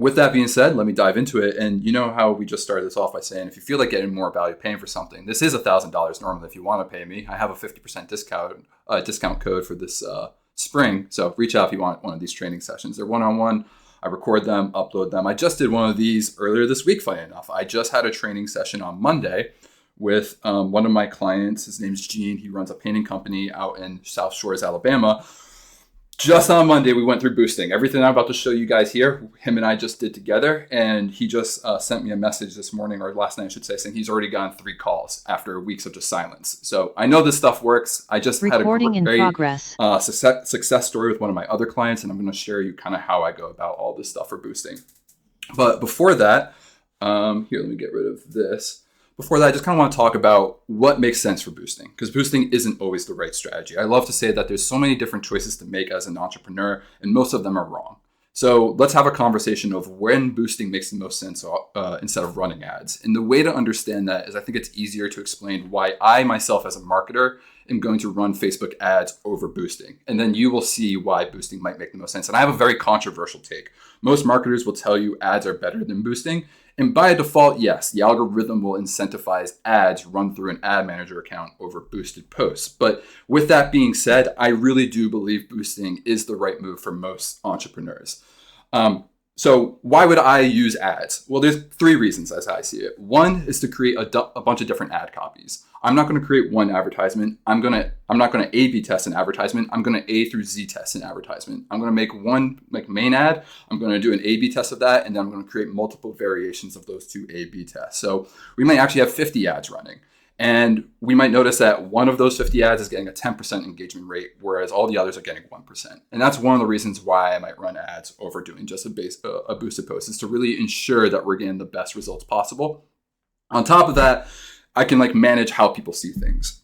With that being said, let me dive into it. And you know how we just started this off by saying, if you feel like getting more value paying for something, this is $1,000 normally. If you want to pay me, I have a 50% discount code for this spring. So reach out if you want one of these training sessions. They're one-on-one. I record them, upload them. I just did one of these earlier this week, funny enough. I just had a training session on Monday with one of my clients. His name's Gene. He runs a painting company out in South Shores, Alabama. Just on Monday, we went through boosting. Everything I'm about to show you guys here, him and I just did together. And he just sent me a message this morning, or last night, I should say, saying he's already gotten 3 calls after weeks of just silence. So I know this stuff works. I just had a great success story with one of my other clients, and I'm going to share you kind of how I go about all this stuff for boosting. But before that, here, let me get rid of this. Before that, I just kind of want to talk about what makes sense for boosting, because boosting isn't always the right strategy. I love to say that there's so many different choices to make as an entrepreneur, and most of them are wrong. So let's have a conversation of when boosting makes the most sense instead of running ads. And the way to understand that is I think it's easier to explain why I myself as a marketer am going to run Facebook ads over boosting. And then you will see why boosting might make the most sense. And I have a very controversial take. Most marketers will tell you ads are better than boosting. And by default, yes, the algorithm will incentivize ads run through an ad manager account over boosted posts. But with that being said, I really do believe boosting is the right move for most entrepreneurs. So why would I use ads? Well, there's 3 reasons as I see it. One is to create a bunch of different ad copies. I'm not going to create one advertisement. I'm not going to A/B test an advertisement. I'm going to A through Z test an advertisement. I'm going to make one main ad. I'm going to do an A/B test of that, and then I'm going to create multiple variations of those 2 A/B tests. So we might actually have 50 ads running. And we might notice that one of those 50 ads is getting a 10% engagement rate, whereas all the others are getting 1%. And that's one of the reasons why I might run ads over doing just a boosted post, is to really ensure that we're getting the best results possible. On top of that, I can manage how people see things.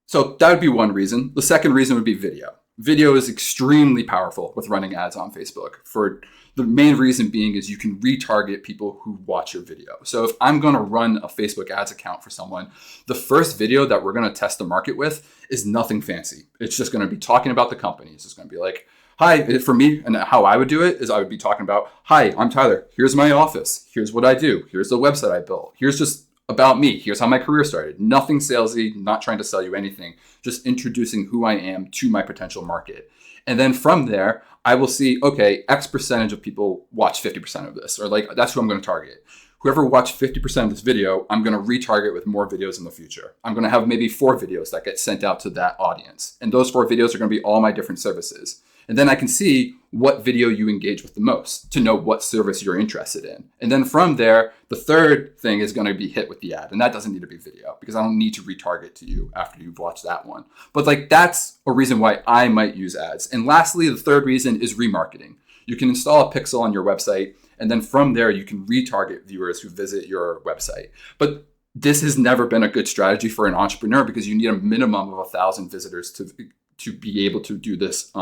So that would be one reason. The second reason would be video. Video is extremely powerful with running ads on Facebook. For the main reason being is you can retarget people who watch your video. So if I'm going to run a Facebook ads account for someone, the first video that we're going to test the market with is nothing fancy. It's just going to be talking about the company. It's just going to be like, hi, for me, and how I would do it is I would be talking about, hi, I'm Tyler. Here's my office. Here's what I do. Here's the website I built. Here's just about me. Here's how my career started. Nothing salesy, not trying to sell you anything, just introducing who I am to my potential market. And then from there, I will see, okay, X percentage of people watch 50% of this, or that's who I'm going to target. Whoever watched 50% of this video, I'm going to retarget with more videos in the future. I'm going to have maybe 4 videos that get sent out to that audience. And those 4 videos are going to be all my different services. And then I can see what video you engage with the most to know what service you're interested in. And then from there, the third thing is going to be hit with the ad. And that doesn't need to be video, because I don't need to retarget to you after you've watched that one. But that's a reason why I might use ads. And lastly, the third reason is remarketing. You can install a pixel on your website, and then from there, you can retarget viewers who visit your website. But this has never been a good strategy for an entrepreneur, because you need a minimum of 1,000 visitors to be able to do this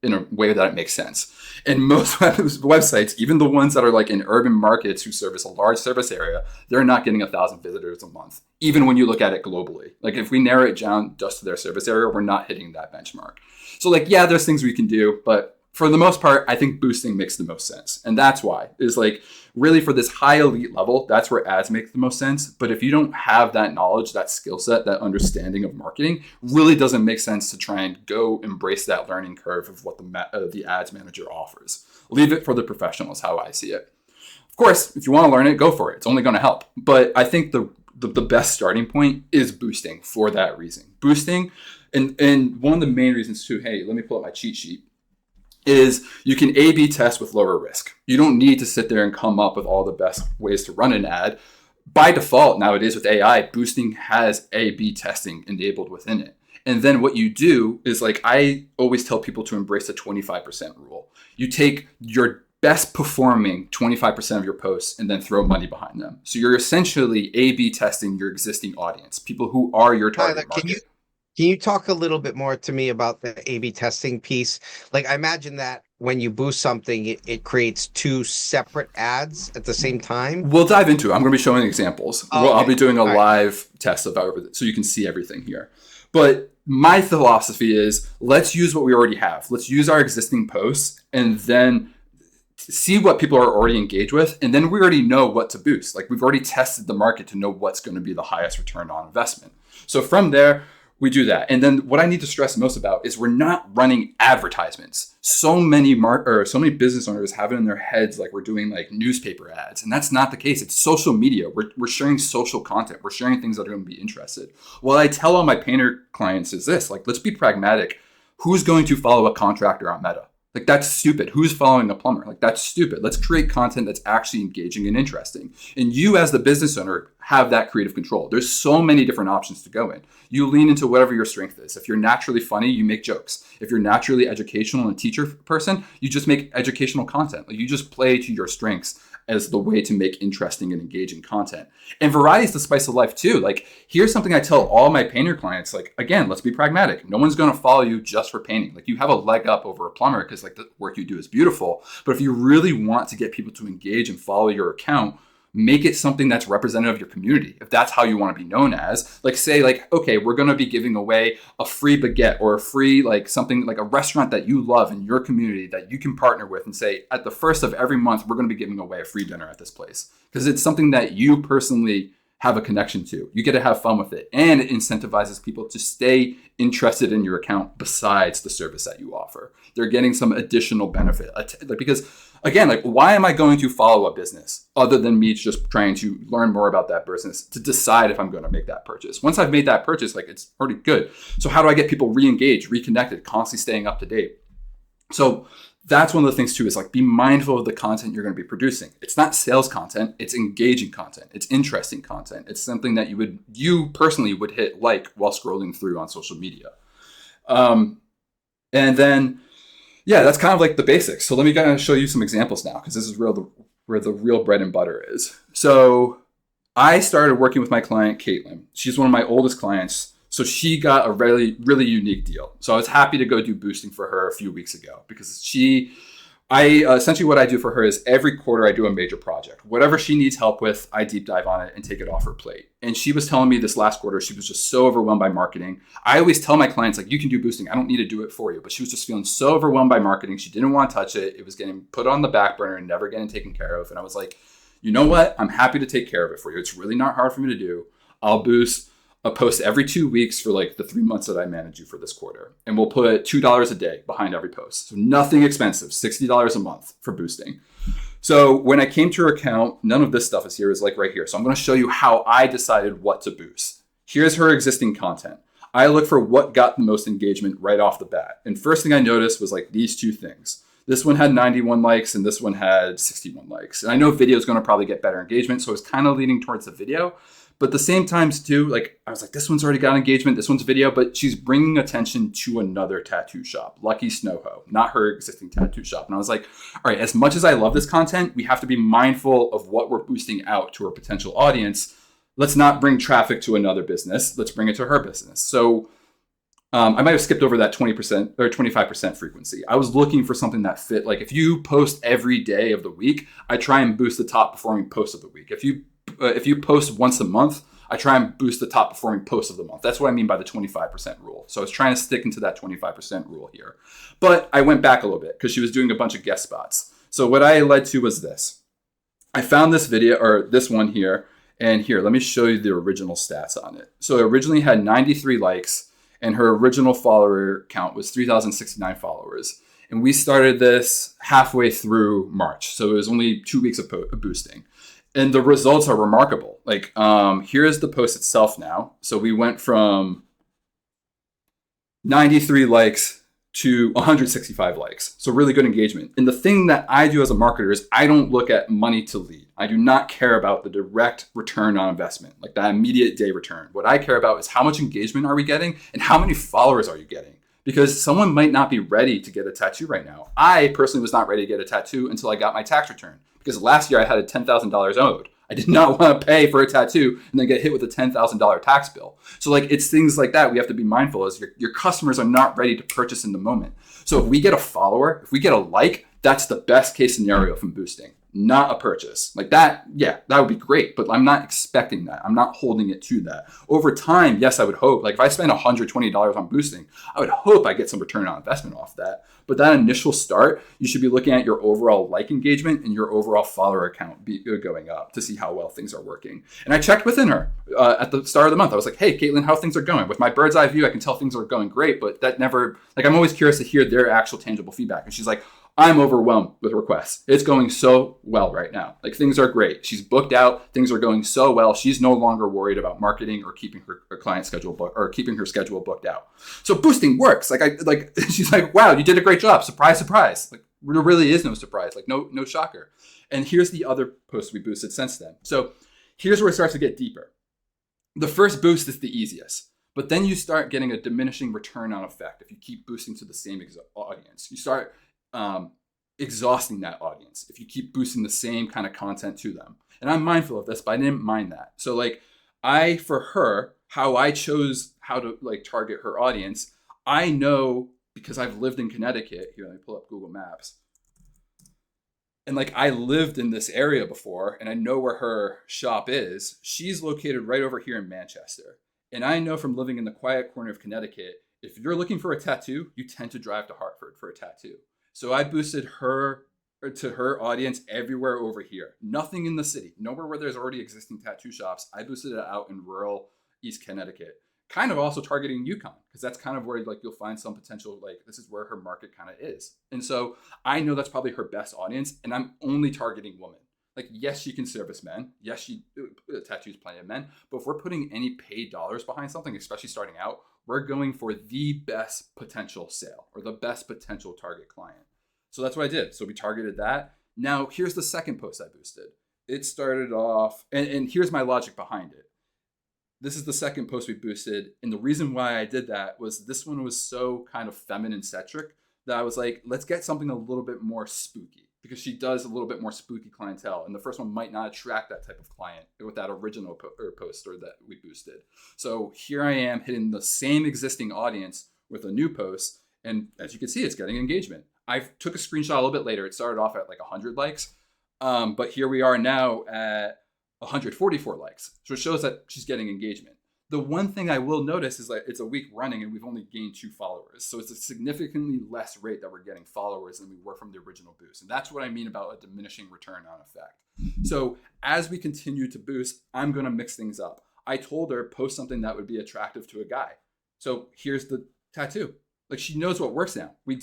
in a way that it makes sense. And most websites, even the ones that are in urban markets who service a large service area, they're not getting 1,000 visitors a month, even when you look at it globally. If we narrow it down just to their service area, we're not hitting that benchmark. So yeah, there's things we can do, but for the most part, I think boosting makes the most sense. And that's why is really for this high elite level, that's where ads make the most sense. But if you don't have that knowledge, that skill set, that understanding of marketing, really doesn't make sense to try and go embrace that learning curve of what the ads manager offers. Leave it for the professionals, how I see it. Of course, if you want to learn it, go for it. It's only going to help. But I think the best starting point is boosting for that reason. Boosting, and one of the main reasons too, hey, let me pull up my cheat sheet, is you can A/B test with lower risk. You don't need to sit there and come up with all the best ways to run an ad. By default, nowadays with AI, boosting has A/B testing enabled within it. And then what you do is I always tell people to embrace the 25% rule. You take your best performing 25% of your posts and then throw money behind them. So you're essentially A/B testing your existing audience, people who are your target market. Can you talk a little bit more to me about the A/B testing piece? I imagine that when you boost something, it creates 2 separate ads at the same time. We'll dive into it. I'm going to be showing examples. Oh, okay. I'll be doing a live test of everything, so you can see everything here. But my philosophy is, let's use what we already have. Let's use our existing posts and then see what people are already engaged with, and then we already know what to boost. Like we've already tested the market to know what's going to be the highest return on investment. So from there, we do that. And then what I need to stress most about is we're not running advertisements. So many business owners have it in their heads like we're doing like newspaper ads, and that's not the case. It's social media. We're sharing social content. We're sharing things that are going to be interested. What I tell all my painter clients is this: like, let's be pragmatic. Who's going to follow a contractor on Meta? Like, that's stupid. Who's following a plumber? Like, that's stupid. Let's create content that's actually engaging and interesting. And you as the business owner have that creative control. There's so many different options to go in. You lean into whatever your strength is. If you're naturally funny, you make jokes. If you're naturally educational and a teacher person, you just make educational content. Like, you just play to your strengths as the way to make interesting and engaging content. And variety is the spice of life too. Like, here's something I tell all my painter clients. Like, again, let's be pragmatic. No one's going to follow you just for painting. Like, you have a leg up over a plumber because like the work you do is beautiful. But if you really want to get people to engage and follow your account, make it something that's representative of your community. If that's how you want to be known as, like, say like, okay, we're going to be giving away a free baguette or a free, like something like a restaurant that you love in your community that you can partner with and say, at the first of every month, we're going to be giving away a free dinner at this place. Because it's something that you personally have a connection to. You get to have fun with it. And it incentivizes people to stay interested in your account besides the service that you offer. They're getting some additional benefit. Because again, like, why am I going to follow a business other than me just trying to learn more about that business to decide if I'm going to make that purchase? Once I've made that purchase, like, it's already good. So how do I get people re-engaged, reconnected, constantly staying up to date? So that's one of the things too, is like, be mindful of the content you're going to be producing. It's not sales content, it's engaging content. It's interesting content. It's something that you personally would hit like while scrolling through on social media. And then, yeah, that's kind of like the basics. So let me kind of show you some examples now, because this is where the real bread and butter is. So I started working with my client, Caitlin. She's one of my oldest clients. So she got a really, really unique deal. So I was happy to go do boosting for her a few weeks ago, because essentially what I do for her is every quarter I do a major project. Whatever she needs help with, I deep dive on it and take it off her plate. And she was telling me this last quarter, she was just so overwhelmed by marketing. I always tell my clients, like, you can do boosting. I don't need to do it for you. But she was just feeling so overwhelmed by marketing. She didn't want to touch it. It was getting put on the back burner and never getting taken care of. And I was like, you know what? I'm happy to take care of it for you. It's really not hard for me to do. I'll boost a post every 2 weeks for like the 3 months that I manage you for this quarter. And we'll put $2 a day behind every post. So nothing expensive, $60 a month for boosting. So when I came to her account, none of this stuff is here, is like right here. So I'm going to show you how I decided what to boost. Here's her existing content. I look for what got the most engagement right off the bat. And first thing I noticed was like these two things. This one had 91 likes and this one had 61 likes. And I know video is going to probably get better engagement. So I was kind of leaning towards the video. But at the same times too, like, I was like, this one's already got engagement, this one's video, but she's bringing attention to another tattoo shop, Lucky Snowho, not her existing tattoo shop. And I was like, all right, as much as I love this content, we have to be mindful of what we're boosting out to our potential audience. Let's not bring traffic to another business. Let's bring it to her business. So I might have skipped over that 20% or 25% frequency. I was looking for something that fit. Like, if you post every day of the week, I try and boost the top performing post of the week. If you post once a month, I try and boost the top performing post of the month. That's what I mean by the 25% rule. So I was trying to stick into that 25% rule here. But I went back a little bit because she was doing a bunch of guest spots. So what I led to was this. I found this video, or this one here, and here, let me show you the original stats on it. So it originally had 93 likes, and her original follower count was 3,069 followers. And we started this halfway through March. So it was only 2 weeks of boosting. And the results are remarkable. Like, here's the post itself now. So we went from 93 likes to 165 likes. So really good engagement. And the thing that I do as a marketer is I don't look at money to lead. I do not care about the direct return on investment, like that immediate day return. What I care about is how much engagement are we getting and how many followers are you getting? Because someone might not be ready to get a tattoo right now. I personally was not ready to get a tattoo until I got my tax return. Because last year I had a $10,000 owed. I did not want to pay for a tattoo and then get hit with a $10,000 tax bill. So like, it's things like that we have to be mindful as your customers are not ready to purchase in the moment. So if we get a follower, if we get a like, that's the best case scenario from boosting. not a purchase. Like that, yeah, that would be great, but I'm not expecting that. I'm not holding it to that. Over time, yes, I would hope, like if I spend $120 on boosting, I would hope I get some return on investment off that. But that initial start, you should be looking at your overall like engagement and your overall follower count going up to see how well things are working. And I checked within her at the start of the month. I was like, hey, Caitlin, how things are going? With my bird's eye view, I can tell things are going great, but that never, like, I'm always curious to hear their actual tangible feedback. And she's like, I'm overwhelmed with requests. It's going so well right now. Like things are great. She's booked out. Things are going so well. She's no longer worried about marketing or keeping her client schedule booked or keeping her schedule booked out. So boosting works. She's like, wow, you did a great job. Surprise, surprise. Like there really is no surprise. Like no shocker. And here's the other post we boosted since then. So here's where it starts to get deeper. The first boost is the easiest, but then you start getting a diminishing return on effect if you keep boosting to the same audience. You start exhausting that audience if you keep boosting the same kind of content to them. And I'm mindful of this, but I didn't mind that. So like for her, how I chose how to like target her audience, I know because I've lived in Connecticut. Here, let me pull up Google Maps. And like I lived in this area before and I know where her shop is. She's located right over here in Manchester. And I know from living in the quiet corner of Connecticut, if you're looking for a tattoo, you tend to drive to Hartford for a tattoo. So I boosted her to her audience everywhere over here. Nothing in the city, nowhere where there's already existing tattoo shops. I boosted it out in rural East Connecticut. Kind of also targeting Yukon because that's kind of where like you'll find some potential, like this is where her market kind of is. And so I know that's probably her best audience and I'm only targeting women. Like, yes, she can service men. Yes, she tattoos plenty of men. But if we're putting any paid dollars behind something, especially starting out, we're going for the best potential sale or the best potential target client. So that's what I did. So we targeted that. Now, here's the second post I boosted. It started off, and here's my logic behind it. This is the second post we boosted. And the reason why I did that was this one was so kind of feminine centric that I was like, let's get something a little bit more spooky because she does a little bit more spooky clientele. And the first one might not attract that type of client with that original poster that we boosted. So here I am hitting the same existing audience with a new post. And as you can see, it's getting engagement. I took a screenshot a little bit later. It started off at like 100 likes. But here we are now at 144 likes. So it shows that she's getting engagement. The one thing I will notice is that it's a week running and we've only gained 2 followers. So it's a significantly less rate that we're getting followers than we were from the original boost. And that's what I mean about a diminishing return on effect. So as we continue to boost, I'm going to mix things up. I told her post something that would be attractive to a guy. So here's the tattoo. Like she knows what works now. We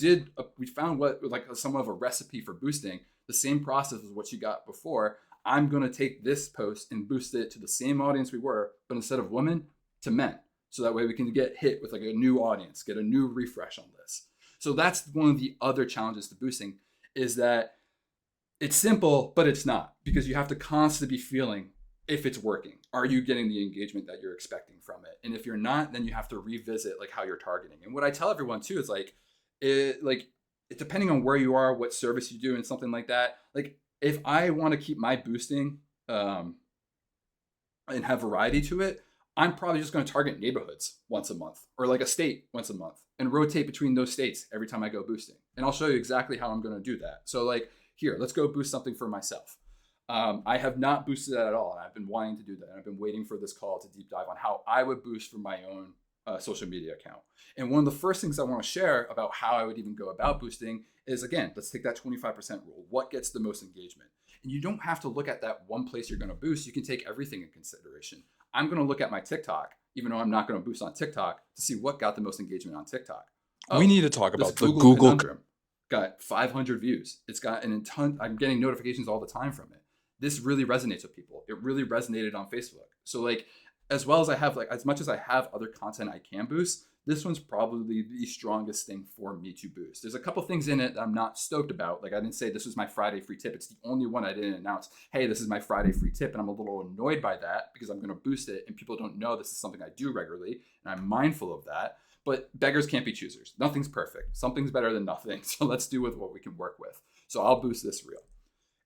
found what like somewhat of a recipe for boosting. The same process as what you got before. I'm going to take this post and boost it to the same audience we were, but instead of women, to men. So that way we can get hit with like a new audience, get a new refresh on this. So that's one of the other challenges to boosting is that it's simple, but it's not because you have to constantly be feeling if it's working. Are you getting the engagement that you're expecting from it? And if you're not, then you have to revisit like how you're targeting. And what I tell everyone too is like, depending on where you are, what service you do and something like that, like if I want to keep my boosting and have variety to it, I'm probably just going to target neighborhoods once a month or like a state once a month and rotate between those states every time I go boosting. And I'll show you exactly how I'm going to do that. So like here, let's go boost something for myself. I have not boosted that at all. And I've been wanting to do that. And I've been waiting for this call to deep dive on how I would boost for my own social media account. And one of the first things I want to share about how I would even go about boosting is, again, let's take that 25% rule. What gets the most engagement? And you don't have to look at that one place you're going to boost. You can take everything in consideration. I'm going to look at my TikTok, even though I'm not going to boost on TikTok, to see what got the most engagement on TikTok. We need to talk about the Google Google conundrum. Got 500 views. It's got a ton. I'm getting notifications all the time from it. This really resonates with people. It really resonated on Facebook. So like, as well as I have, like, as much as I have other content I can boost, this one's probably the strongest thing for me to boost. There's a couple things in it that I'm not stoked about. Like I didn't say this was my Friday free tip. It's the only one I didn't announce. Hey, this is my Friday free tip. And I'm a little annoyed by that because I'm going to boost it and people don't know this is something I do regularly. And I'm mindful of that. But beggars can't be choosers. Nothing's perfect. Something's better than nothing. So let's do with what we can work with. So I'll boost this reel.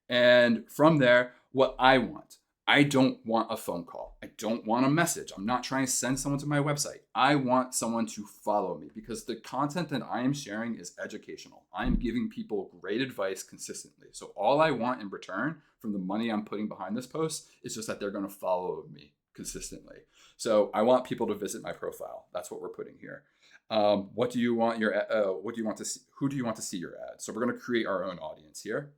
And from there, what I want. I don't want a phone call. I don't want a message. I'm not trying to send someone to my website. I want someone to follow me because the content that I am sharing is educational. I'm giving people great advice consistently. So all I want in return from the money I'm putting behind this post is just that they're going to follow me consistently. So I want people to visit my profile. That's what we're putting here. What do you want your what do you want to see? Who do you want to see your ad? So we're going to create our own audience here.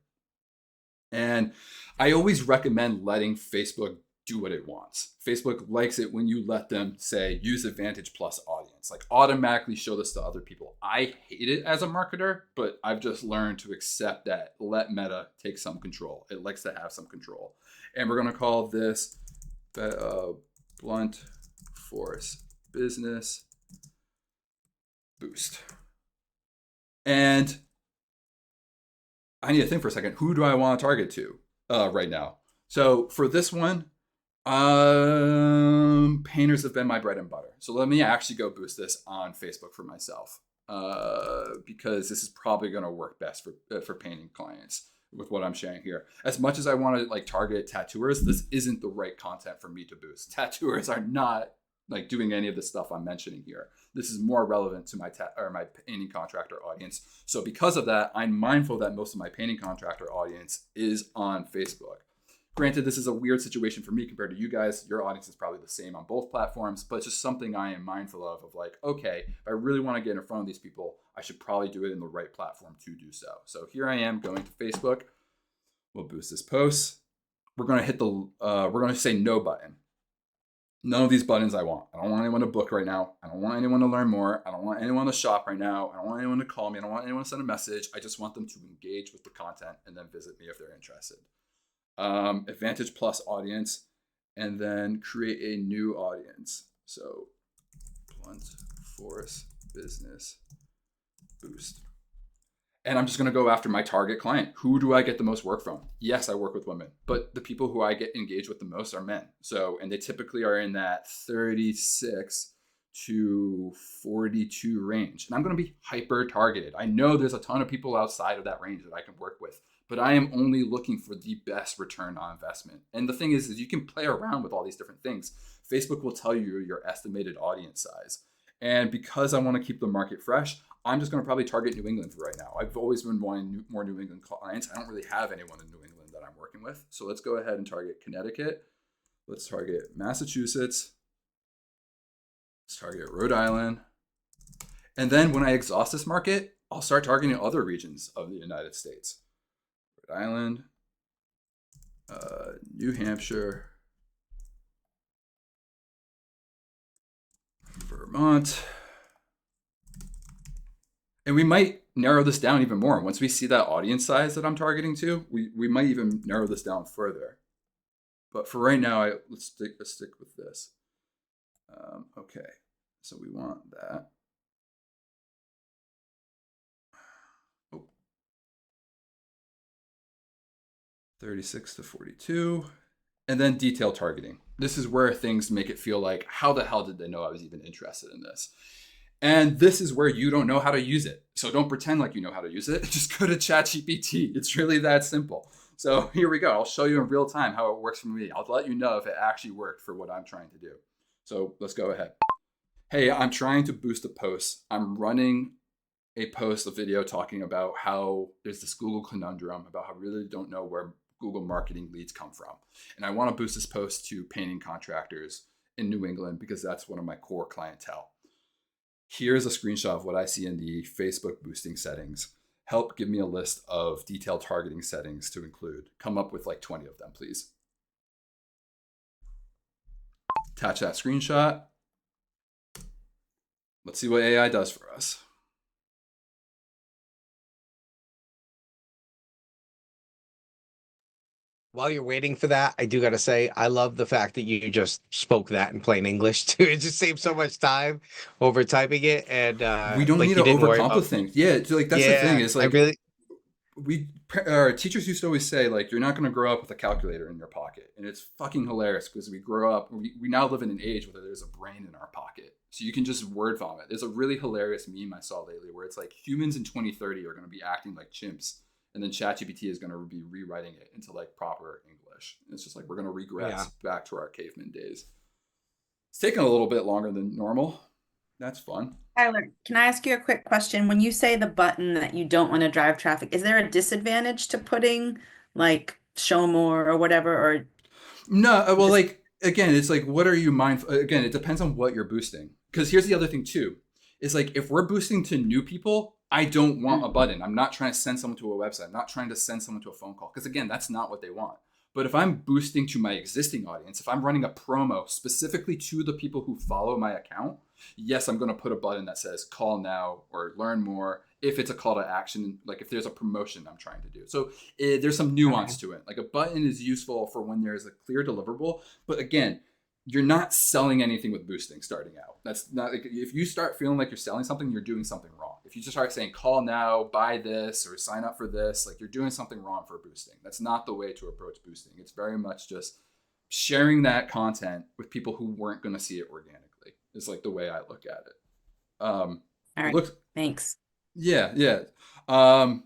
And I always recommend letting Facebook do what it wants. Facebook likes it when you let them say use Advantage Plus audience, like automatically show this to other people. I hate it as a marketer, but I've just learned to accept that. Let Meta take some control. It likes to have some control. And we're going to call this Blunt Force Business Boost. And I need to think for a second. Who do I want to target to right now? So for this one, painters have been my bread and butter. So let me actually go boost this on Facebook for myself because this is probably going to work best for painting clients with what I'm sharing here. As much as I want to like target tattooers, this isn't the right content for me to boost. Tattooers are not like doing any of the stuff I'm mentioning here. This is more relevant to my my painting contractor audience. So because of that, I'm mindful that most of my painting contractor audience is on Facebook. Granted, this is a weird situation for me compared to you guys. Your audience is probably the same on both platforms, but it's just something I am mindful of like, okay, if I really want to get in front of these people, I should probably do it in the right platform to do so. So here I am going to Facebook. We'll boost this post. We're going to hit the, we're going to say no button. None of these buttons I want. I don't want anyone to book right now. I don't want anyone to learn more. I don't want anyone to shop right now. I don't want anyone to call me. I don't want anyone to send a message. I just want them to engage with the content and then visit me if they're interested. Advantage Plus audience, and then create a new audience. So Blunt Force Business Boost. And I'm just going to go after my target client. Who do I get the most work from? Yes, I work with women, but the people who I get engaged with the most are men. So, and they typically are in that 36 to 42 range. And I'm going to be hyper targeted. I know there's a ton of people outside of that range that I can work with, but I am only looking for the best return on investment. And the thing is you can play around with all these different things. Facebook will tell you your estimated audience size. And because I want to keep the market fresh, I'm just going to probably target New England for right now. I've always been wanting more New England clients. I don't really have anyone in New England that I'm working with. So let's go ahead and target Connecticut. Let's target Massachusetts. Let's target Rhode Island. And then when I exhaust this market, I'll start targeting other regions of the United States. Rhode Island, New Hampshire, Vermont. And we might narrow this down even more. Once we see that audience size that I'm targeting to, we might even narrow this down further. But for right now, let's stick with this. Okay, so we want that. Oh. 36 to 42. And then detail targeting. This is where things make it feel like, how the hell did they know I was even interested in this? And this is where you don't know how to use it. So don't pretend like you know how to use it. Just go to ChatGPT. It's really that simple. So here we go. I'll show you in real time how it works for me. I'll let you know if it actually worked for what I'm trying to do. So let's go ahead. Hey, I'm trying to boost a post. I'm running a post, a video talking about how there's this Google conundrum about how I really don't know where Google marketing leads come from. And I want to boost this post to painting contractors in New England because that's one of my core clientele. Here's a screenshot of what I see in the Facebook boosting settings. Help give me a list of detailed targeting settings to include. Come up with like 20 of them, please. Attach that screenshot. Let's see what AI does for us. While you're waiting for that, I do got to say, I love the fact that you just spoke that in plain English too. It just saves so much time over typing it. And we don't like need you to didn't worry overcomplicate about. things. Yeah, like that's the thing. Is like I really, our teachers used to always say like you're not going to grow up with a calculator in your pocket, and it's fucking hilarious because we grow up. We now live in an age where there's a brain in our pocket, so you can just word vomit. There's a really hilarious meme I saw lately where it's like humans in 2030 are going to be acting like chimps, and then ChatGPT is going to be rewriting it into like proper English. It's just like we're going to Yeah. regress back to our caveman days. It's taking a little bit longer than normal. That's fun. Tyler, can I ask you a quick question? When you say the button that you don't want to drive traffic, is there a disadvantage to putting like show more or whatever, or No, well, just like again, it's like what are you mindful? Again, it depends on what you're boosting. Because here's the other thing too, is like if we're boosting to new people, I don't want a button. I'm not trying to send someone to a website. I'm not trying to send someone to a phone call. Because again, that's not what they want. But if I'm boosting to my existing audience, if I'm running a promo specifically to the people who follow my account, yes, I'm going to put a button that says call now or learn more if it's a call to action, like if there's a promotion I'm trying to do. So there's some nuance to it. Like a button is useful for when there's a clear deliverable. But again, you're not selling anything with boosting starting out. That's not like if you start feeling like you're selling something, you're doing something wrong. If you just start saying call now, buy this, or sign up for this, like you're doing something wrong for boosting. That's not the way to approach boosting. It's very much just sharing that content with people who weren't going to see it organically. Is like the way I look at it. all right, Look, thanks. yeah.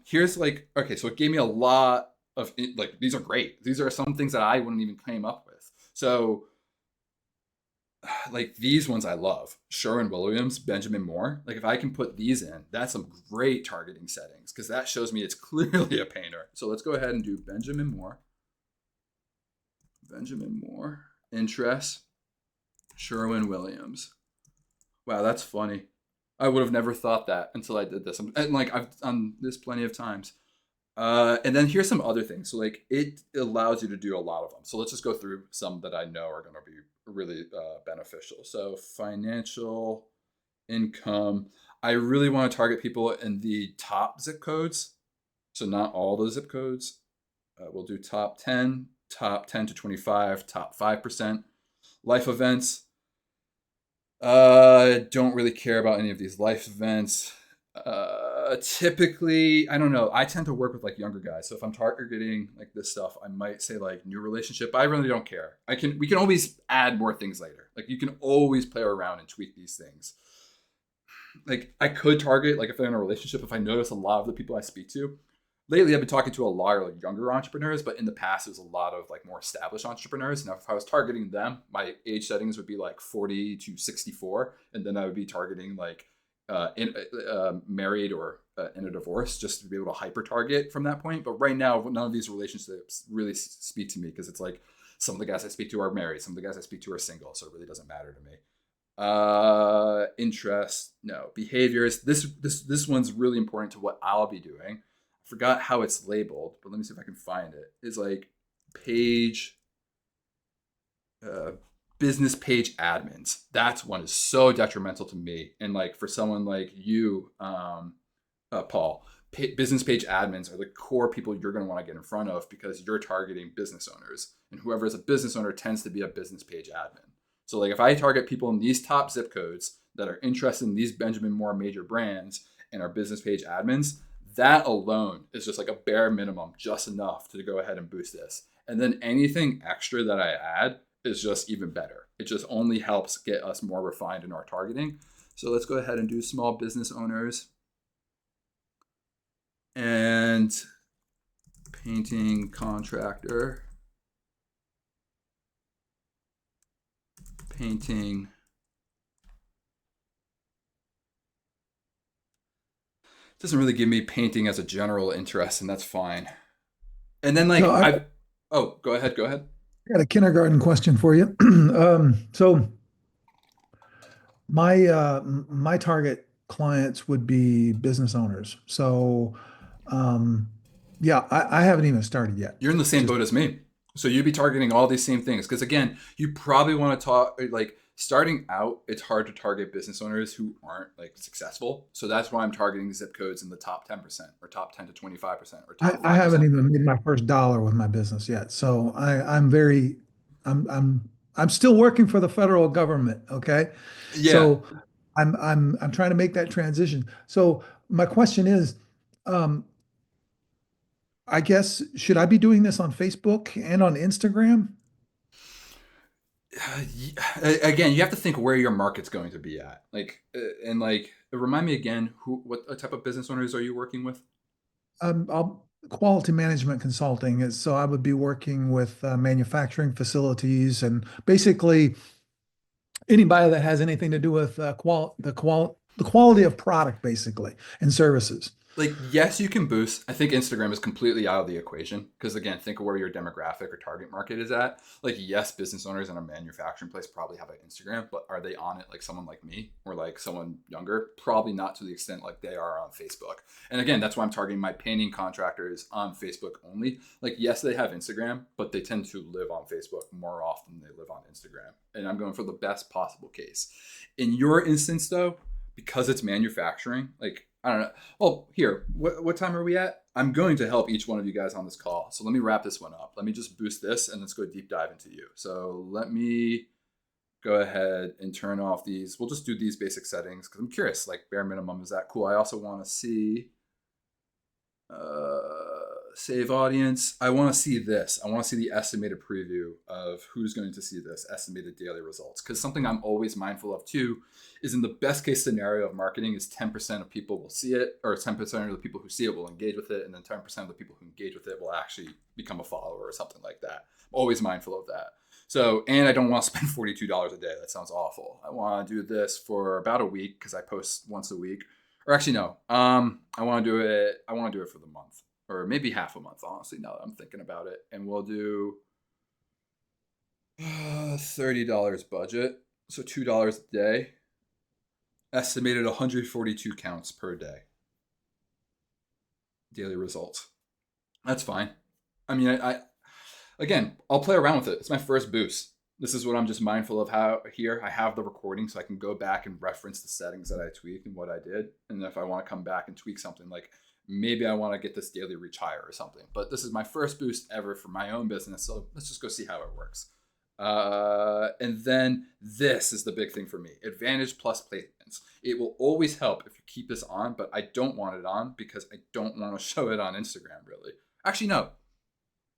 Here's like okay, so it gave me a lot of like these are great. These are some things that I wouldn't even came up with. So like these ones I love. Sherwin-Williams, Benjamin Moore. Like if I can put these in, that's some great targeting settings because that shows me it's clearly a painter. So let's go ahead and do Benjamin Moore. Benjamin Moore. Interests. Sherwin-Williams. Wow, that's funny. I would have never thought that until I did this. And like I've done this plenty of times. And then here's some other things. So like it allows you to do a lot of them. So let's just go through some that I know are going to be really beneficial. So financial income. I really want to target people in the top zip codes. So not all the zip codes. We'll do top 10 to 25, top 5%. Life events. Don't really care about any of these life events. Typically, I don't know. I tend to work with like younger guys. So if I'm targeting like this stuff, I might say like new relationship. But I really don't care. We can always add more things later. Like you can always play around and tweak these things. Like I could target like if they're in a relationship, if I notice a lot of the people I speak to. Lately, I've been talking to a lot of like younger entrepreneurs, but in the past, it was a lot of like more established entrepreneurs. Now, if I was targeting them, my age settings would be like 40 to 64, and then I would be targeting like married or in a divorce, just to be able to hyper target from that point. But right now, none of these relationships really speak to me because it's like some of the guys I speak to are married, some of the guys I speak to are single, so it really doesn't matter to me. Interests, no. Behaviors. This one's really important to what I'll be doing. Forgot how it's labeled, but let me see if I can find it. It's like page, business page admins. That's one is so detrimental to me. And like for someone like you, Paul, business page admins are the core people you're going to want to get in front of because you're targeting business owners. And whoever is a business owner tends to be a business page admin. So like if I target people in these top zip codes that are interested in these Benjamin Moore major brands and are business page admins, that alone is just like a bare minimum, just enough to go ahead and boost this. And then anything extra that I add is just even better. It just only helps get us more refined in our targeting. So let's go ahead and do small business owners and painting contractor, painting. Doesn't really give me painting as a general interest, and that's fine. And then like So oh, go ahead. I got a kindergarten question for you. So my target clients would be business owners. So yeah, I haven't even started yet. You're in the same boat as me. So you'd be targeting all these same things. Because again, you probably want to talk like starting out, it's hard to target business owners who aren't like successful. So that's why I'm targeting zip codes in the top 10% or top 10 to 25% or top 5%. I haven't even made my first dollar with my business yet. So I'm very I'm still working for the federal government. Okay. Yeah. So I'm trying to make that transition. So my question is, um, I guess, should I be doing this on Facebook and on Instagram? Again, you have to think where your market's going to be at. Like, and like, remind me again, what type of business owners are you working with? quality management consulting. So I would be working with manufacturing facilities and basically anybody that has anything to do with the quality of product, basically, and services. Like, yes, you can boost. I think Instagram is completely out of the equation because, again, think of where your demographic or target market is at. Like, yes, business owners in a manufacturing place probably have an Instagram, but are they on it like someone like me or like someone younger? Probably not to the extent like they are on Facebook. And again, that's why I'm targeting my painting contractors on Facebook only. Like, yes, they have Instagram, but they tend to live on Facebook more often than they live on Instagram. And I'm going for the best possible case. In your instance, though, because it's manufacturing, like, I don't know. Oh, here, what time are we at? I'm going to help each one of you guys on this call. So let me wrap this one up. Let me just boost this and let's go deep dive into you. So let me go ahead and turn off these. We'll just do these basic settings because I'm curious, like bare minimum, is that cool? I also want to see save audience. I want to see this. I want to see the estimated preview of who's going to see this estimated daily results. Because something I'm always mindful of too is in the best case scenario of marketing is 10% of people will see it, or 10% of the people who see it will engage with it, and then 10% of the people who engage with it will actually become a follower or something like that. I'm always mindful of that. So, and I don't want to spend $42 a day. That sounds awful. I want to do this for about a week because I post once a week. Or actually, no. I want to do it. I want to do it for the month, or maybe half a month. Honestly, now that I'm thinking about it, and we'll do $30 budget, so $2 a day. Estimated 142 counts per day. Daily results. That's fine. I mean, I again, I'll play around with it. It's my first boost. This is what I'm just mindful of how here I have the recording so I can go back and reference the settings that I tweaked and what I did. And if I want to come back and tweak something, like maybe I want to get this daily reach higher or something. But this is my first boost ever for my own business. So let's just go see how it works. And then this is the big thing for me. Advantage plus placements. It will always help if you keep this on, but I don't want it on because I don't want to show it on Instagram really. Actually, no.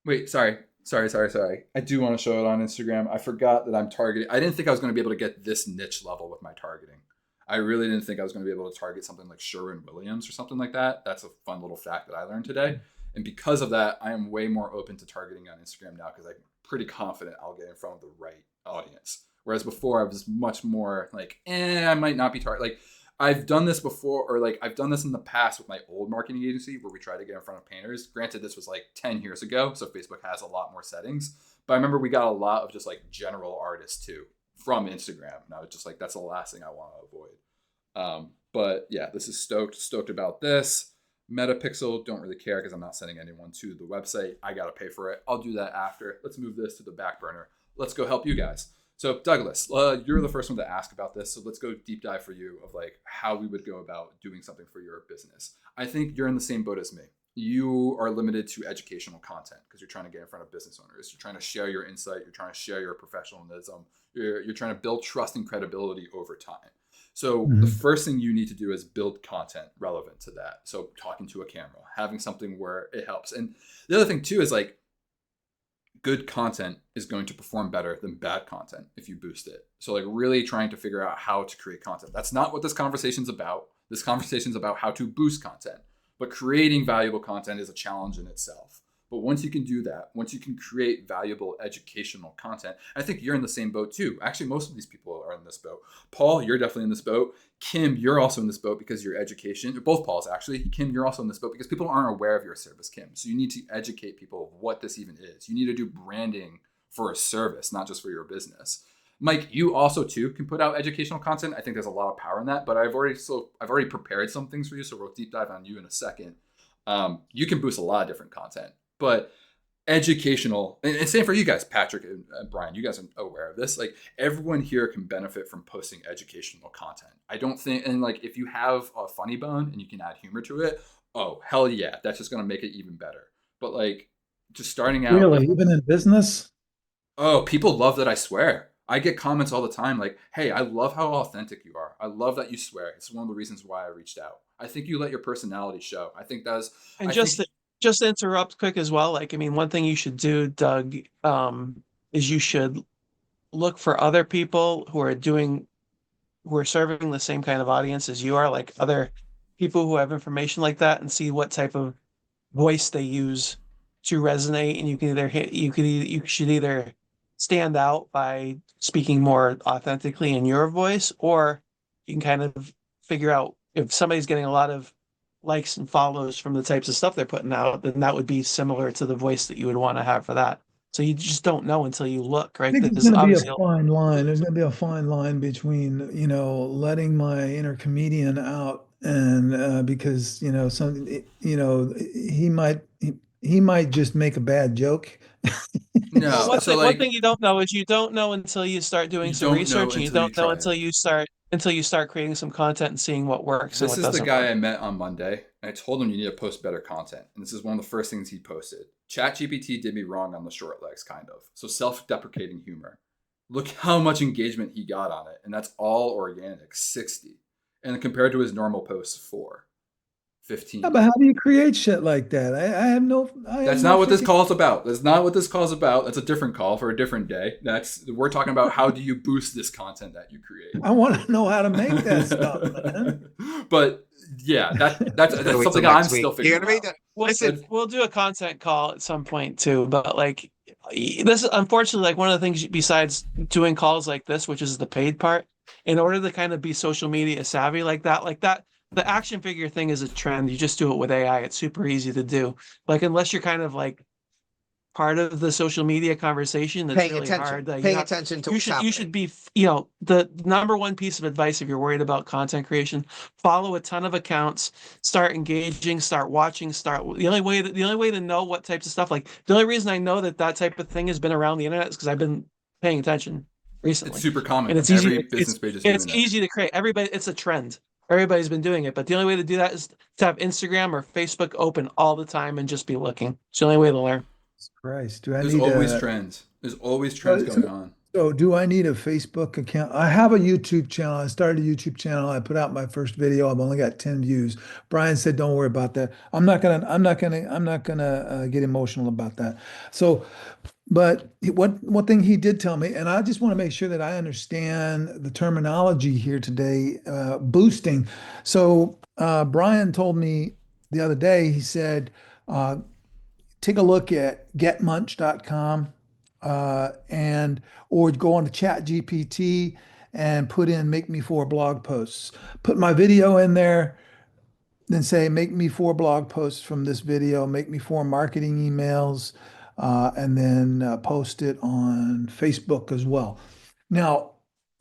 Wait, sorry. I do want to show it on Instagram. I forgot that I'm targeting. I didn't think I was going to be able to get this niche level with my targeting. I really didn't think I was going to be able to target something like Sherwin-Williams or something like that. That's a fun little fact that I learned today. And because of that, I am way more open to targeting on Instagram now because I'm pretty confident I'll get in front of the right audience. Whereas before I was much more like, I might not be like, I've done this before, or like I've done this in the past with my old marketing agency where we tried to get in front of painters. Granted, this was like 10 years ago, so Facebook has a lot more settings. But I remember we got a lot of just like general artists too from Instagram. And I was just like, that's the last thing I want to avoid. But yeah, this is stoked about this. Metapixel, don't really care because I'm not sending anyone to the website. I got to pay for it. I'll do that after. Let's move this to the back burner. Let's go help you guys. So Douglas, you're the first one to ask about this. So let's go deep dive for you of like how we would go about doing something for your business. I think you're in the same boat as me. You are limited to educational content because you're trying to get in front of business owners. You're trying to share your insight. You're trying to share your professionalism. You're trying to build trust and credibility over time. So the first thing you need to do is build content relevant to that. So talking to a camera, having something where it helps. And the other thing too is like, good content is going to perform better than bad content if you boost it. So like really trying to figure out how to create content. That's not what this conversation's about. This conversation's about how to boost content, but creating valuable content is a challenge in itself. But once you can do that, once you can create valuable educational content, I think you're in the same boat too. Actually, most of these people are in this boat. Paul, you're definitely in this boat. Kim, you're also in this boat because your education, both Pauls actually. Kim, you're also in this boat because people aren't aware of your service, Kim. So you need to educate people of what this even is. You need to do branding for a service, not just for your business. Mike, you also too can put out educational content. I think there's a lot of power in that, but I've already prepared some things for you. So we'll deep dive on you in a second. You can boost a lot of different content. But educational, and same for you guys, Patrick and Brian, you guys are aware of this. Like everyone here can benefit from posting educational content. I don't think, and like if you have a funny bone and you can add humor to it, oh, hell yeah, that's just going to make it even better. But like just starting out. Really, even in business? Oh, people love that I swear. I get comments all the time like, hey, I love how authentic you are. I love that you swear. It's one of the reasons why I reached out. I think you let your personality show. I think that's. And just to interrupt quick as well, like, I mean, one thing you should do, Doug, is you should look for other people who are serving the same kind of audience as you are, like other people who have information like that, and see what type of voice they use to resonate, and you can either hit, you should either stand out by speaking more authentically in your voice, or you can kind of figure out if somebody's getting a lot of likes and follows from the types of stuff they're putting out, then that would be similar to the voice that you would want to have for that. So you just don't know until you look, I right? think there's There's going to be a obviously fine line. There's going to be a fine line between, letting my inner comedian out and because, he might just make a bad joke. well, No, one so thing, like you don't know is you don't know until you start doing you some don't know research, and you until you don't know try it. until you start creating some content and seeing what works and This what is the doesn't guy work. I met on Monday, and I told him you need to post better content. And this is one of the first things he posted. ChatGPT did me wrong on the short legs, kind of. So self-deprecating humor. Look how much engagement he got on it, and that's all organic, 60. And compared to his normal posts, 4, 15. Yeah, but how do you create shit like that? That's not what this call is about. That's not what this call is about. That's a different call for a different day. We're talking about how do you boost this content that you create. I want to know how to make that stuff, man. But yeah, that's Wait till something next I'm week. still You're figuring gonna make out. that. Listen, We'll do a content call at some point too, but like this is unfortunately like one of the things besides doing calls like this, which is the paid part, in order to kind of be social media savvy like that, the action figure thing is a trend. You just do it with AI. It's super easy to do. Like unless you're kind of like part of the social media conversation, that's paying really attention, hard. paying attention to what's You happening. should be, the number one piece of advice if you're worried about content creation, follow a ton of accounts, start engaging, start watching, the only way to know what types of stuff, like the only reason I know that type of thing has been around the internet is because I've been paying attention recently. It's super common. And it's easy. Every business page is And doing it's that. easy to create. It's a trend. Everybody's been doing it, but the only way to do that is to have Instagram or Facebook open all the time and just be looking. It's the only way to learn. Christ, do I There's need always a trends. There's always trends going on. So do I need a Facebook account? I have a YouTube channel. I started a YouTube channel. I put out my first video. I've only got 10 views. Brian said, "Don't worry about that." I'm not gonna get emotional about that. So, but one thing he did tell me, and I just want to make sure that I understand the terminology here today, boosting. So, Brian told me the other day. He said, take a look at getmunch.com and or go on to ChatGPT and put in make me 4 blog posts. Put my video in there, then say make me 4 blog posts from this video, make me 4 marketing emails, and then post it on Facebook as well. Now,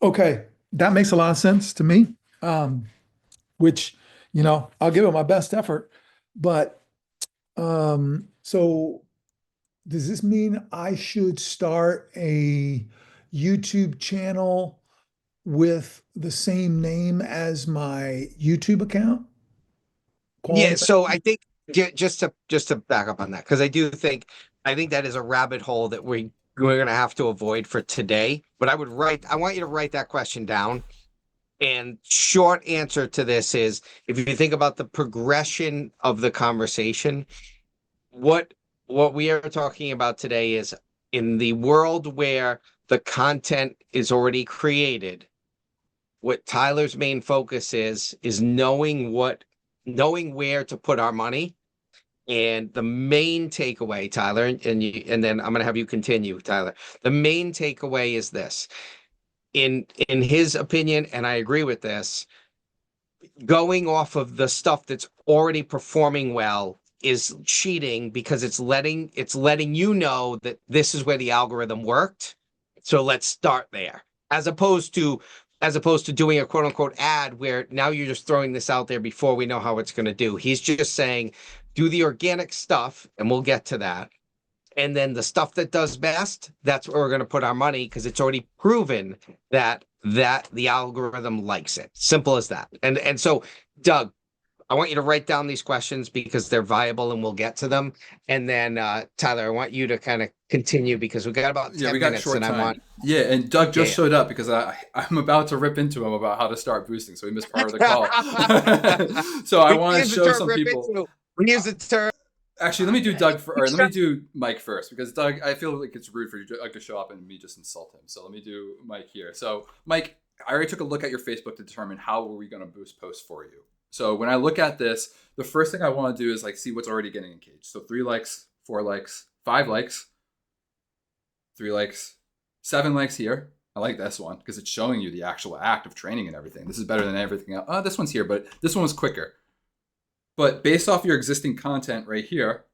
okay, that makes a lot of sense to me. Which, I'll give it my best effort, but so does this mean I should start a YouTube channel with the same name as my YouTube account? Yeah, so I think just to back up on that, because I think that is a rabbit hole that we're gonna have to avoid for today. But I want you to write that question down. And short answer to this is, if you think about the progression of the conversation, what we are talking about today is in the world where the content is already created, what Tyler's main focus is knowing where to put our money. And the main takeaway, Tyler, and then I'm going to have you continue, Tyler. The main takeaway is this. In his opinion, and I agree with this, going off of the stuff that's already performing well is cheating, because it's letting you know that this is where the algorithm worked. So let's start there. As opposed to doing a quote unquote ad where now you're just throwing this out there before we know how it's going to do. He's just saying, do the organic stuff, and we'll get to that. And then the stuff that does best, that's where we're going to put our money, because it's already proven that the algorithm likes it. Simple as that. And so, Doug, I want you to write down these questions because they're viable and we'll get to them. And then Tyler, I want you to kind of continue because we've got about 10 we got minutes short and time. And Doug just showed up because I'm about to rip into him about how to start boosting, so he missed part of the call. So I want to show some people. We use the term. Actually, let me do let me do Mike first, because Doug, I feel like it's rude for you to show up and me just insult him. So let me do Mike here. So Mike, I already took a look at your Facebook to determine how were we going to boost posts for you. So when I look at this, the first thing I want to do is like see what's already getting engaged. So 3 likes, 4 likes, 5 likes, 3 likes, 7 likes here. I like this one because it's showing you the actual act of training and everything. This is better than everything else. Oh, this one's here, but this one was quicker. But based off your existing content right here,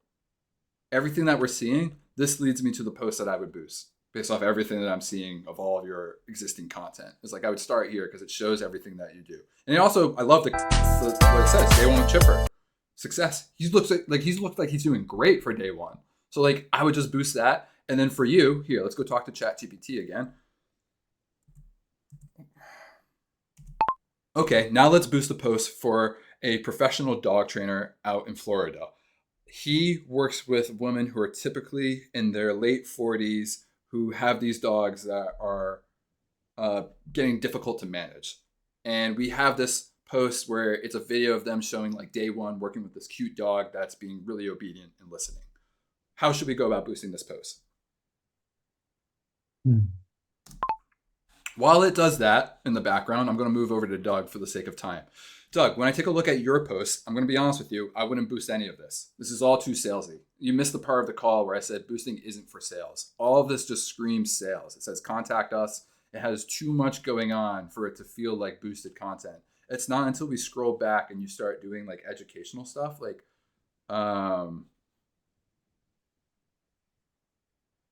everything that we're seeing, this leads me to the post that I would boost based off everything that I'm seeing of all of your existing content. It's like I would start here because it shows everything that you do. And also, I love what it says, day one with Chipper. Success. He looks like he's doing great for day one. So like I would just boost that. And then for you, here, let's go talk to ChatGPT again. Okay, now let's boost the post for a professional dog trainer out in Florida. He works with women who are typically in their late 40s who have these dogs that are getting difficult to manage. And we have this post where it's a video of them showing like day one working with this cute dog that's being really obedient and listening. How should we go about boosting this post? While it does that in the background, I'm going to move over to Doug for the sake of time. Doug, when I take a look at your post, I'm going to be honest with you, I wouldn't boost any of this. This is all too salesy. You missed the part of the call where I said boosting isn't for sales. All of this just screams sales. It says contact us. It has too much going on for it to feel like boosted content. It's not until we scroll back and you start doing like educational stuff, like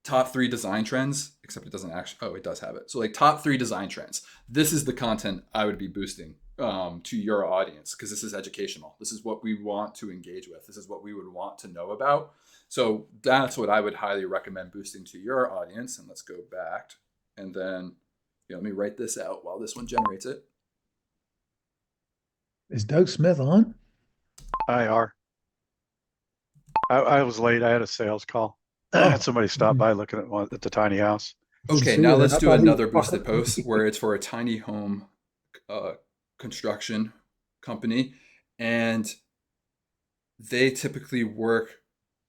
top 3 design trends, except it doesn't actually, oh, it does have it. So like top 3 design trends. This is the content I would be boosting to your audience because this is educational. This is what we want to engage with. This is what we would want to know about. So that's what I would highly recommend boosting to your audience. And let's go back and then let me write this out while this one generates it. Is Doug Smith on? I was late. I had a sales call. I had somebody stop by looking at the tiny house. Okay, now let's do another boosted post where it's for a tiny home construction company. And they typically work,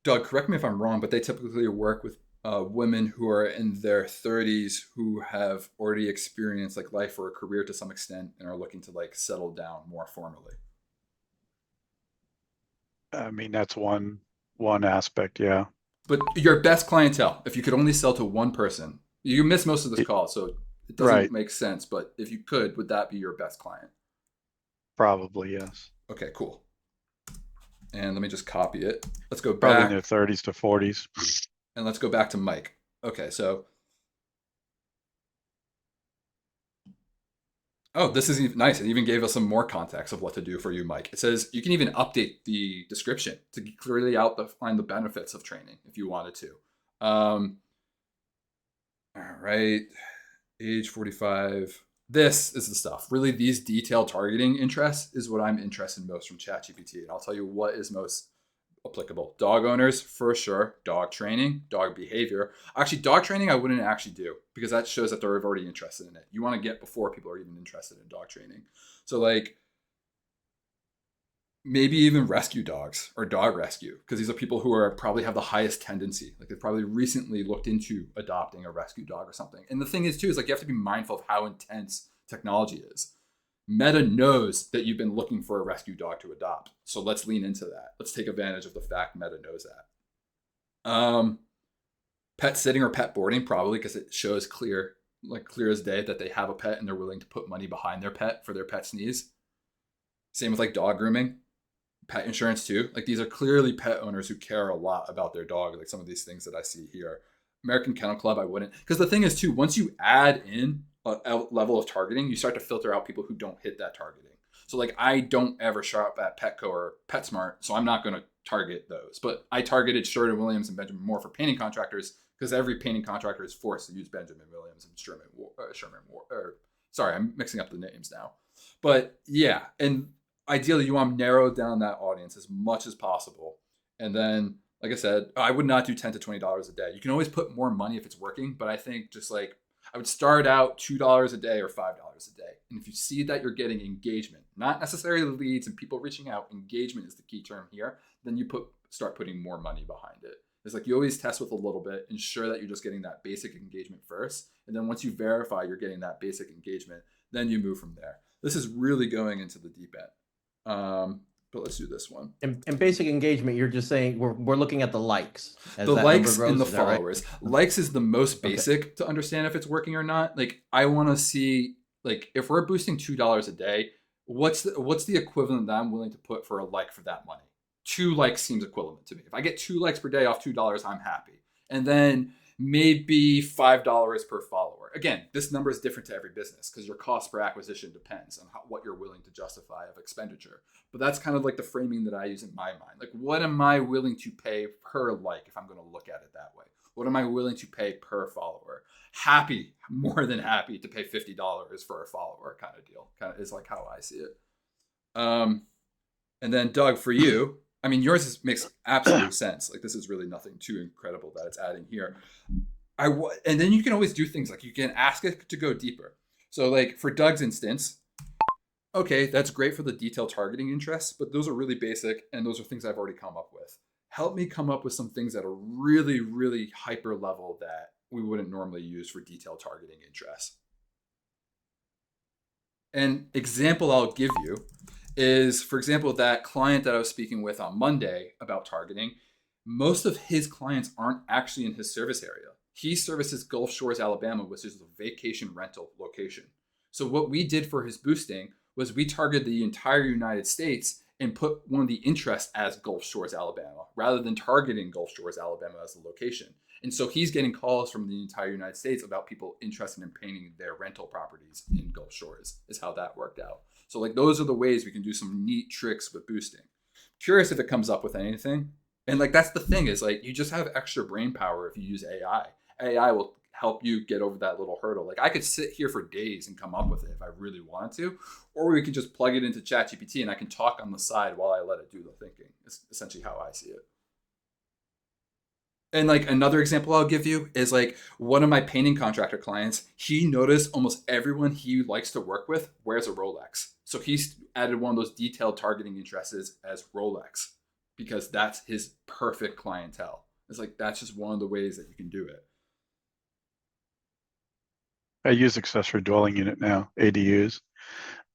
Doug, correct me if I'm wrong, but they typically work with women who are in their 30s who have already experienced like life or a career to some extent and are looking to like settle down more formally. I mean, that's one aspect, yeah. But your best clientele, if you could only sell to one person, you miss most of this call, so it doesn't make sense. But if you could, would that be your best client? Probably, yes. Okay, cool. And let me just copy it. Let's go Probably back. in their 30s to 40s. And let's go back to Mike. Okay, so. Oh, this is even nice. It even gave us some more context of what to do for you, Mike. It says you can even update the description to clearly outline the benefits of training if you wanted to. All right, age 45. This is the stuff. Really, these detailed targeting interests is what I'm interested in most from ChatGPT. And I'll tell you what is most applicable. Dog owners, for sure. Dog training, dog behavior. Actually, dog training I wouldn't actually do because that shows that they're already interested in it. You want to get before people are even interested in dog training. So like maybe even rescue dogs or dog rescue, because these are people who are probably have the highest tendency. Like they've probably recently looked into adopting a rescue dog or something. And the thing is too, is like you have to be mindful of how intense technology is. Meta knows that you've been looking for a rescue dog to adopt. So let's lean into that. Let's take advantage of the fact Meta knows that. Pet sitting or pet boarding, probably because it shows clear as day that they have a pet and they're willing to put money behind their pet for their pet's needs. Same with like dog grooming, pet insurance too. Like these are clearly pet owners who care a lot about their dog. Like some of these things that I see here. American Kennel Club, I wouldn't. Because the thing is too, once you add in a level of targeting, you start to filter out people who don't hit that targeting. So like I don't ever shop at Petco or PetSmart, so I'm not going to target those. But I targeted Sherwin-Williams and Benjamin Moore for painting contractors because every painting contractor is forced to use Benjamin Williams and Sherman Moore. Sorry, I'm mixing up the names now. But yeah, and ideally you want to narrow down that audience as much as possible. And then, like I said, I would not do $10 to $20 a day. You can always put more money if it's working, but I think just like I would start out $2 a day or $5 a day. And if you see that you're getting engagement, not necessarily leads and people reaching out, engagement is the key term here, then you start putting more money behind it. It's like you always test with a little bit, ensure that you're just getting that basic engagement first. And then once you verify you're getting that basic engagement, then you move from there. This is really going into the deep end. But let's do this one. In basic engagement, you're just saying we're looking at the likes. As The that likes number grows, and the is that right? followers. Likes is the most basic to understand if it's working or not. Like I want to see, like, if we're boosting $2 a day, what's the equivalent that I'm willing to put for a like for that money? 2 likes seems equivalent to me. If I get 2 likes per day off $2, I'm happy. And then maybe $5 per follower. Again, this number is different to every business because your cost per acquisition depends on what you're willing to justify of expenditure. But that's kind of like the framing that I use in my mind. Like, what am I willing to pay per like if I'm going to look at it that way? What am I willing to pay per follower? Happy, more than happy to pay $50 for a follower kind of deal. Kind of is like how I see it. And then Doug, for you, I mean, yours makes absolute sense. Like, this is really nothing too incredible that it's adding here. And then you can always do things like you can ask it to go deeper. So like for Doug's instance, okay, that's great for the detailed targeting interests, but those are really basic and those are things I've already come up with. Help me come up with some things that are really, really hyper level that we wouldn't normally use for detailed targeting interests. An example I'll give you is, for example, that client that I was speaking with on Monday about targeting, most of his clients aren't actually in his service area. He services Gulf Shores, Alabama, which is a vacation rental location. So what we did for his boosting was we targeted the entire United States and put one of the interests as Gulf Shores, Alabama, rather than targeting Gulf Shores, Alabama as the location. And so he's getting calls from the entire United States about people interested in painting their rental properties in Gulf Shores, is how that worked out. So like those are the ways we can do some neat tricks with boosting. Curious if it comes up with anything. And like that's the thing is like you just have extra brain power if you use AI. AI will help you get over that little hurdle. Like I could sit here for days and come up with it if I really wanted to, or we could just plug it into ChatGPT and I can talk on the side while I let it do the thinking. It's essentially how I see it. And like another example I'll give you is like one of my painting contractor clients, he noticed almost everyone he likes to work with wears a Rolex. So he's added one of those detailed targeting interests as Rolex because that's his perfect clientele. It's like, that's just one of the ways that you can do it. I use accessory dwelling unit now, ADUs.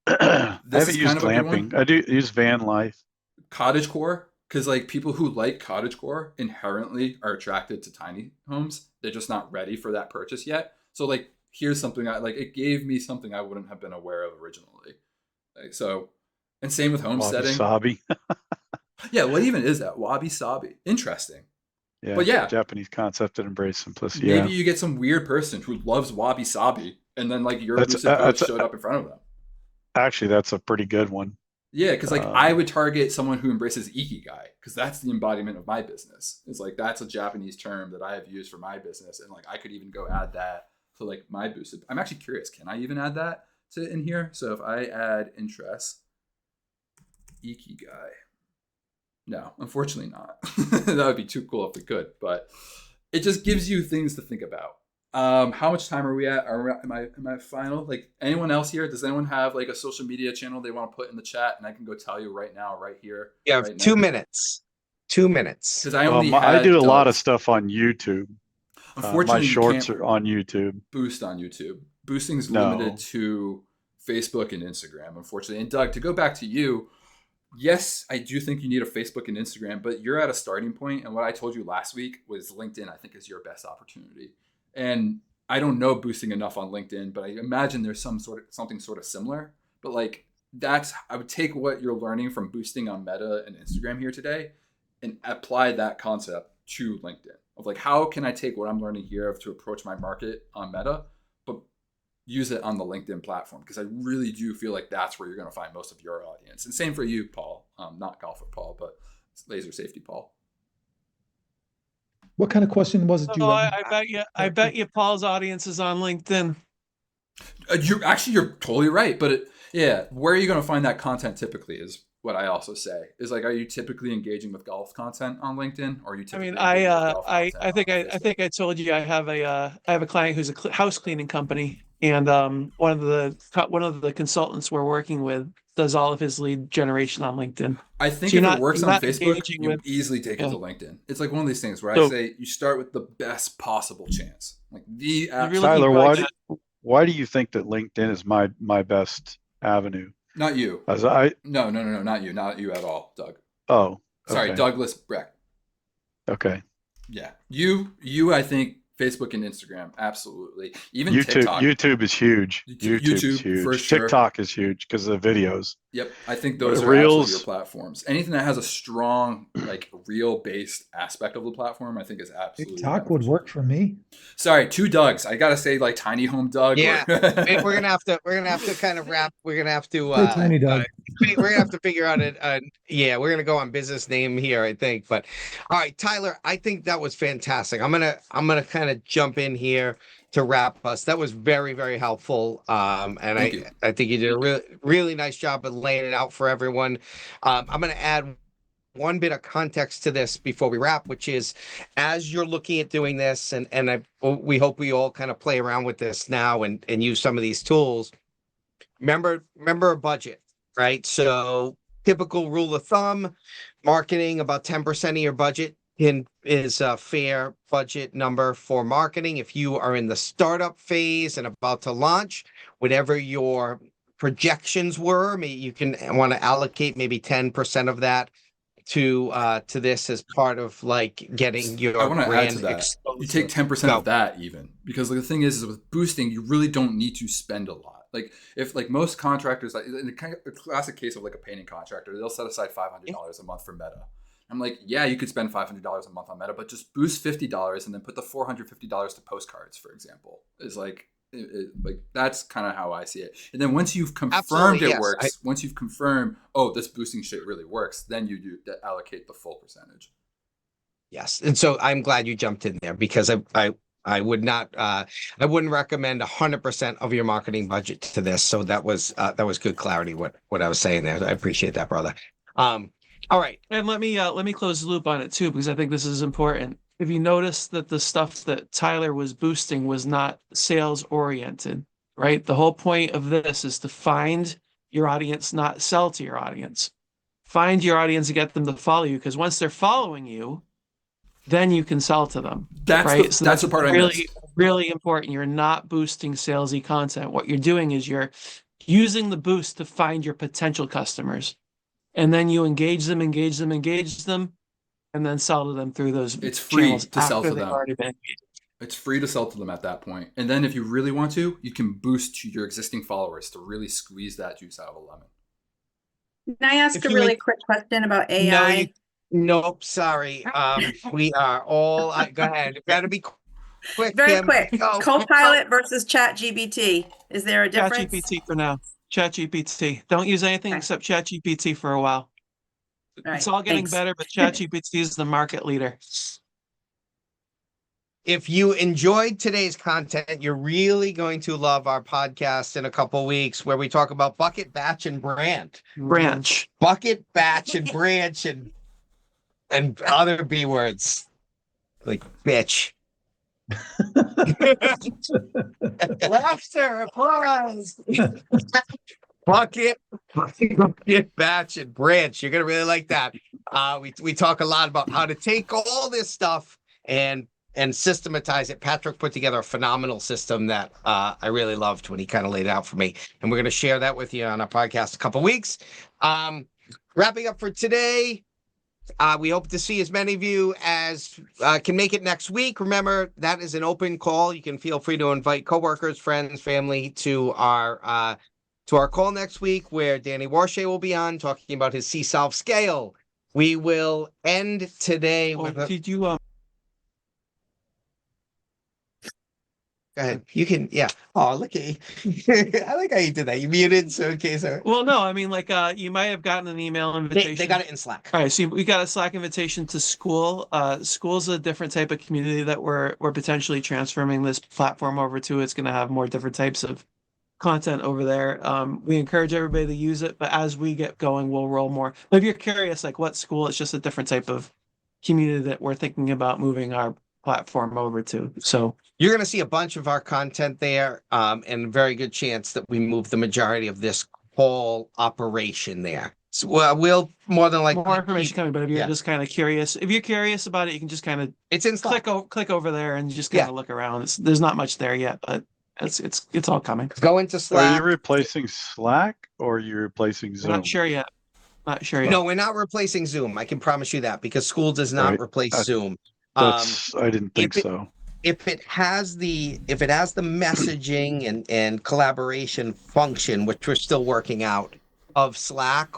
I haven't used glamping. I do use van life. Cottagecore, because like people who like cottagecore inherently are attracted to tiny homes. They're just not ready for that purchase yet. So like, here's something it gave me something I wouldn't have been aware of originally. Like, so, and same with homesteading. Wabi sabi. Yeah, what even is that? Wabi sabi. Interesting. Yeah, but yeah, Japanese concept that embrace simplicity. Maybe you get some weird person who loves wabi sabi, and then like your boosted post showed up in front of them. Actually, that's a pretty good one. Yeah, because like I would target someone who embraces ikigai, because that's the embodiment of my business. It's like that's a Japanese term that I have used for my business, and like I could even go add that to like my boosted. I'm actually curious, can I even add that to in here? So if I add interest, ikigai. No, unfortunately not. That would be too cool if we could, but it just gives you things to think about. How much time are we at? Am I final? Like anyone else here? Does anyone have like a social media channel they want to put in the chat, and I can go tell you right now, right here? Yeah, right 2 minutes. 2 minutes. Because I do a lot of stuff on YouTube. Unfortunately, my shorts are on YouTube. Boost on YouTube. Boosting is limited to Facebook and Instagram, unfortunately. And Doug, to go back to you. Yes, I do think you need a Facebook and Instagram, but you're at a starting point. And what I told you last week was LinkedIn, I think, is your best opportunity. And I don't know boosting enough on LinkedIn, but I imagine there's something sort of similar. But like I would take what you're learning from boosting on Meta and Instagram here today and apply that concept to LinkedIn of like, how can I take what I'm learning here to approach my market on Meta, but use it on the LinkedIn platform, because I really do feel like that's where you're going to find most of your audience. And same for you, Paul. Not golfer Paul, but laser safety Paul. What kind of question was it? I bet you Paul's audience is on LinkedIn. You're totally right. But where are you going to find that content typically is what I also say. Is like, are you typically engaging with golf content on LinkedIn, or are you typically I think I told you I have a client who's a house cleaning company. And one of the consultants we're working with does all of his lead generation on LinkedIn. I think if it works on Facebook, you easily take it to LinkedIn. It's like one of these things where I say you start with the best possible chance. Like Tyler, why do you think that LinkedIn is my best avenue? Not you. No, not you. Not you at all, Doug. Oh. Sorry, Okay. Douglas Breck. Okay. Yeah. You, I think Facebook and Instagram, absolutely. Even YouTube, TikTok. YouTube is huge. YouTube is huge. For sure. TikTok is huge because of the videos. Yep. I think those are Reels, absolutely your platforms. Anything that has a strong, like, reel-based aspect of the platform, I think is absolutely TikTok would work for me. Sorry, 2 Dougs. I gotta say, like, Tiny Home Doug. Yeah, we're gonna have to kind of wrap. We're gonna have to Tiny Doug. we're gonna have to figure out yeah, we're gonna go on business name here, I think. But all right, Tyler, I think that was fantastic. I'm gonna kind of jump in here to wrap us. That was very, very helpful. And I think you did a really nice job of laying it out for everyone. I'm gonna add one bit of context to this before we wrap, which is as you're looking at doing this, we hope we all kind of play around with this now and use some of these tools. Remember a budget, right? So typical rule of thumb, marketing about 10% of your budget is a fair budget number for marketing. If you are in the startup phase and about to launch, whatever your projections were, maybe you can want to allocate maybe 10% of that to this as part of like getting your I want to add to brand that. exposure. You take 10% of that even, because the thing is with boosting, you really don't need to spend a lot. Like if like most contractors, like in a classic case of like a painting contractor, they'll set aside $500 a month for Meta. I'm like, yeah, you could spend $500 a month on Meta, but just boost $50 and then put the $450 to postcards, for example, is like, like that's kind of how I see it. And then once you've confirmed works, once you've confirmed, oh, this boosting shit really works, then you do allocate the full percentage. Yes, and so I'm glad you jumped in there because I would not I wouldn't recommend 100% of your marketing budget to this. So that was good clarity what I was saying there. I appreciate that, brother. All right, and let me close the loop on it too, because I think this is important. If you notice that the stuff that Tyler was boosting was not sales oriented, right? The whole point of this is to find your audience, not sell to your audience. Find your audience and get them to follow you, because once they're following you, then you can sell to them. That's the part really, I missed. Really important. You're not boosting salesy content. What you're doing is you're using the boost to find your potential customers. And then you engage them, and then sell to them through those It's free channels to sell to they've them. already been engaged. It's free to sell to them at that point. And then if you really want to, you can boost to your existing followers to really squeeze that juice out of a lemon. Can I ask a really quick question about AI? Nope, sorry. We are all go ahead. Gotta be quick. Very Kim. quick. Go. Copilot versus ChatGPT. Is there a difference? ChatGPT for now. ChatGPT. Don't use anything except ChatGPT for a while. It's all getting better, but ChatGPT is the market leader. If you enjoyed today's content, you're really going to love our podcast in a couple of weeks where we talk about bucket, batch, and branch. Bucket, batch, and branch, and other B words like bitch. Laughter, applause. Bucket, batch, and branch. You're gonna really like that. We talk a lot about how to take all this stuff and systematize it. Patrick put together a phenomenal system that I really loved when he kind of laid it out for me, and we're gonna share that with you on our podcast in a couple of weeks. Wrapping up for today. We hope to see as many of you as can make it next week. Remember, that is an open call. You can feel free to invite coworkers, friends, family to our call next week, where Danny Warshay will be on talking about his C-Solve scale. We will end today with. Did you Go ahead. You can, yeah. Oh, look at you. I like how you did that. You muted, so in case. Well, no, I mean, like, you might have gotten an email invitation. They got it in Slack. All right, so we got a Slack invitation to School. School's a different type of community that we're potentially transforming this platform over to. It's going to have more different types of content over there. We encourage everybody to use it, but as we get going, we'll roll more. But if you're curious, like what School, it's just a different type of community that we're thinking about moving our platform over to. So you're going to see a bunch of our content there, and a very good chance that we move the majority of this whole operation there. So, we'll more than likely more information coming. But if you're just kind of curious, about it, you can just kind of it's in Slack. click over there and just kind of look around. There's not much there yet, but It's all coming. Go into Are Slack. you replacing Slack or are you replacing We're Zoom? not sure yet. Not sure yet. No, we're not replacing Zoom. I can promise you that because school does not Right. replace I- Zoom. I didn't think if it- so. If it has the messaging and collaboration function, which we're still working out of Slack,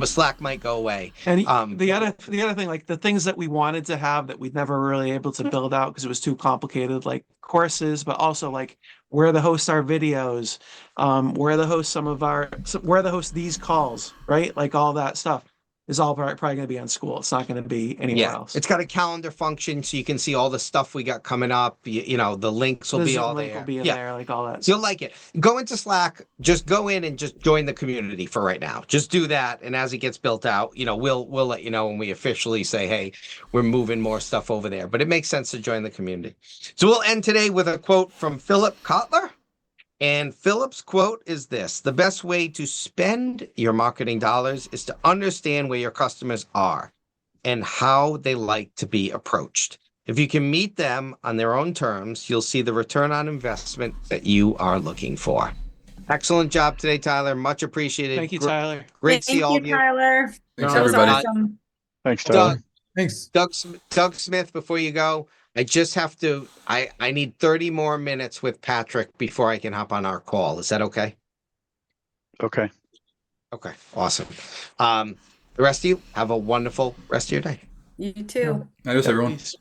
Slack might go away. And the other thing, like the things that we wanted to have that we'd never really able to build out because it was too complicated, like courses, but also like where the hosts our videos, where the host where the host these calls, right? Like all that stuff is all probably going to be on school. It's not going to be anywhere else. It's got a calendar function, so you can see all the stuff we got coming up. You know, the links will The be Zoom all link there. will be in Yeah. there, like all that. You'll like it. Go into Slack. Just go in and just join the community for right now. Just do that, and as it gets built out, we'll let you know when we officially say, "Hey, we're moving more stuff over there." But it makes sense to join the community. So we'll end today with a quote from Philip Kotler. And Philip's quote is this: "The best way to spend your marketing dollars is to understand where your customers are and how they like to be approached. If you can meet them on their own terms, you'll see the return on investment that you are looking for." Excellent job today, Tyler. Much appreciated. Thank you, Tyler. Great to see all of you. Tyler. Thanks, That was everybody. awesome. Thanks, Tyler. Doug, Thanks. Doug Smith, before you go, I just have to, I need 30 more minutes with Patrick before I can hop on our call. Is that okay? Okay. Okay, awesome. The rest of you have a wonderful rest of your day. You too. Adios, everyone. Peace.